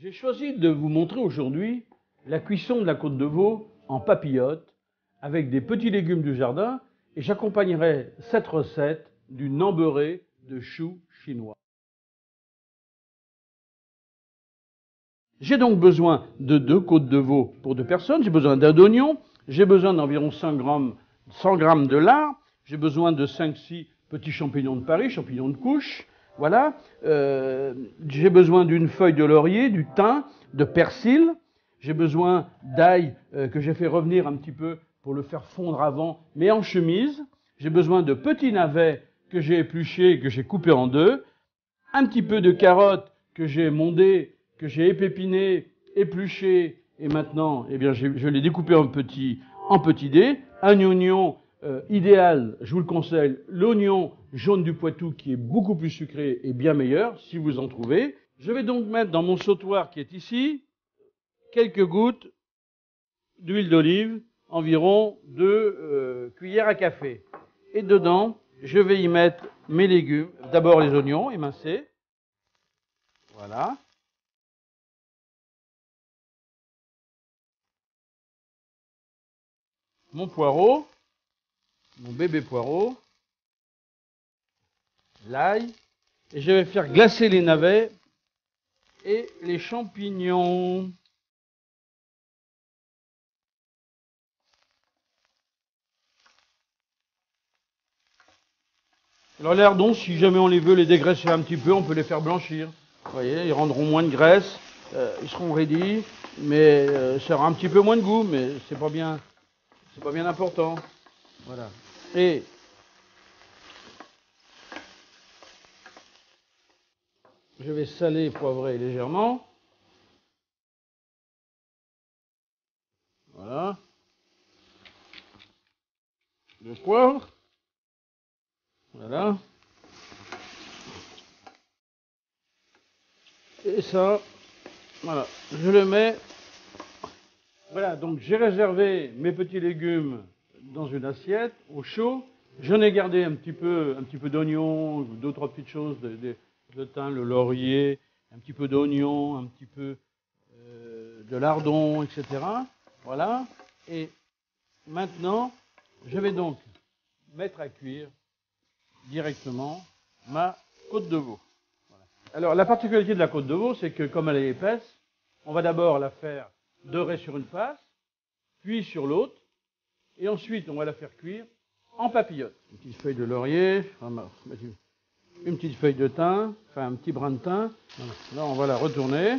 J'ai choisi de vous montrer aujourd'hui la cuisson de la côte de veau en papillote avec des petits légumes du jardin et j'accompagnerai cette recette d'une embeurrée de choux chinois. J'ai donc besoin de 2 côtes de veau pour 2 personnes, j'ai besoin d'un oignon, j'ai besoin d'environ 100 grammes de lard, j'ai besoin de 5-6 petits champignons de Paris, champignons de couche, voilà. J'ai besoin d'une feuille de laurier, du thym, de persil, j'ai besoin d'ail que j'ai fait revenir un petit peu pour le faire fondre avant, mais en chemise. J'ai besoin de petits navets que j'ai épluchés, que j'ai coupés en deux, un petit peu de carottes que j'ai mondées, que j'ai épépinées, épluchées, et maintenant, eh bien, je l'ai découpé en petits dés. Un oignon idéal, je vous le conseille, l'oignon jaune du Poitou qui est beaucoup plus sucré et bien meilleur, si vous en trouvez. Je vais donc mettre dans mon sautoir qui est ici quelques gouttes d'huile d'olive, environ 2 cuillères à café. Et dedans, je vais y mettre mes légumes, d'abord les oignons émincés. Voilà. Mon poireau, mon bébé poireau, l'ail, et je vais faire glacer les navets et les champignons. Alors les lardons, si jamais on les veut les dégraisser un petit peu, on peut les faire blanchir. Vous voyez, ils rendront moins de graisse, ils seront raidis, mais ça aura un petit peu moins de goût, mais c'est pas bien important. Voilà. Et je vais saler et poivrer légèrement. Voilà. Le poivre. Voilà. Et ça, voilà, je le mets. Voilà, donc j'ai réservé mes petits légumes dans une assiette, au chaud. J'en ai gardé un petit peu d'oignon, 2-3 petites choses, le thym, le laurier, un petit peu d'oignon, un petit peu de lardon, etc. Voilà. Et maintenant, je vais donc mettre à cuire directement ma côte de veau. Voilà. Alors, la particularité de la côte de veau, c'est que comme elle est épaisse, on va d'abord la faire dorer sur une face, puis sur l'autre, et ensuite on va la faire cuire en papillote. Une petite feuille de laurier, une petite feuille de thym, enfin un petit brin de thym. Voilà. Là, on va la retourner.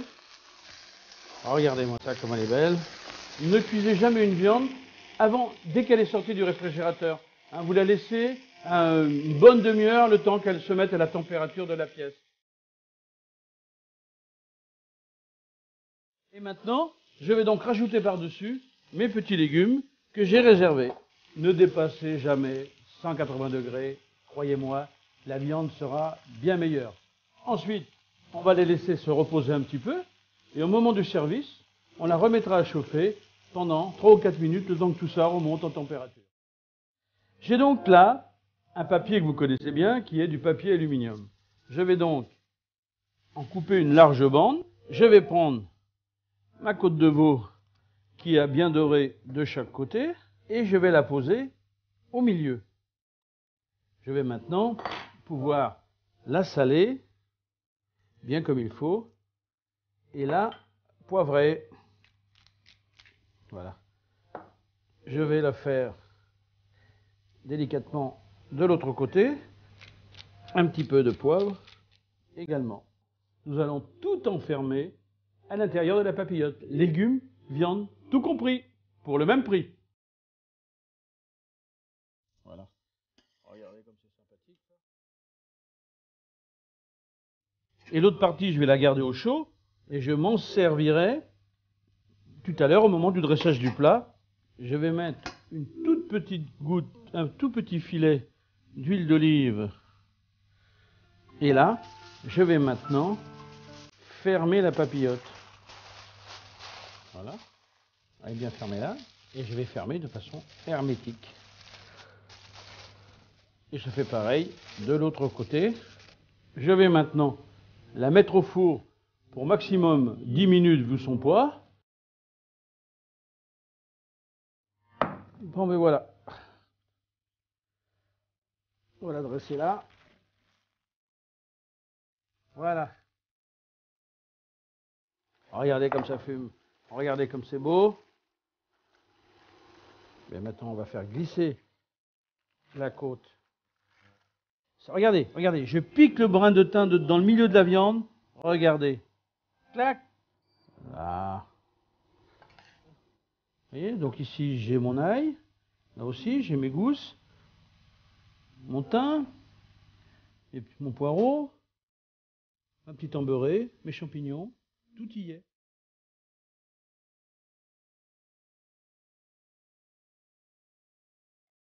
Alors, regardez-moi ça, comme elle est belle. Ne cuisez jamais une viande dès qu'elle est sortie du réfrigérateur. Hein, vous la laissez une bonne demi-heure, le temps qu'elle se mette à la température de la pièce. Et maintenant, je vais donc rajouter par-dessus mes petits légumes que j'ai réservés. Ne dépassez jamais 180 degrés, croyez-moi, la viande sera bien meilleure. Ensuite, on va les laisser se reposer un petit peu, et au moment du service, on la remettra à chauffer pendant 3 ou 4 minutes, le temps que tout ça remonte en température. J'ai donc là un papier que vous connaissez bien, qui est du papier aluminium. Je vais donc en couper une large bande. Je vais prendre ma côte de veau qui a bien doré de chaque côté, et je vais la poser au milieu. Je vais maintenant pouvoir la saler, bien comme il faut, et la poivrer. Voilà. Je vais la faire délicatement de l'autre côté, un petit peu de poivre également. Nous allons tout enfermer à l'intérieur de la papillote. Légumes, viande, tout compris, pour le même prix. Voilà. Regardez comme c'est sympathique, ça. Et l'autre partie, je vais la garder au chaud, et je m'en servirai tout à l'heure au moment du dressage du plat. Je vais mettre une toute petite goutte, un tout petit filet d'huile d'olive. Et là, je vais maintenant fermer la papillote. Voilà. Elle est bien fermée là. Et je vais fermer de façon hermétique. Et je fais pareil de l'autre côté. Je vais maintenant la mettre au four pour maximum 10 minutes vu son poids. Bon, mais voilà. On va la dresser là. Voilà. Regardez comme ça fume. Regardez comme c'est beau. Mais maintenant, on va faire glisser la côte. Regardez, regardez. Je pique le brin de thym dans le milieu de la viande. Regardez. Clac. Là. Vous voyez, donc ici, j'ai mon ail. Là aussi, j'ai mes gousses. Mon thym. Et puis mon poireau. Un petit embeurré. Mes champignons. Tout y est.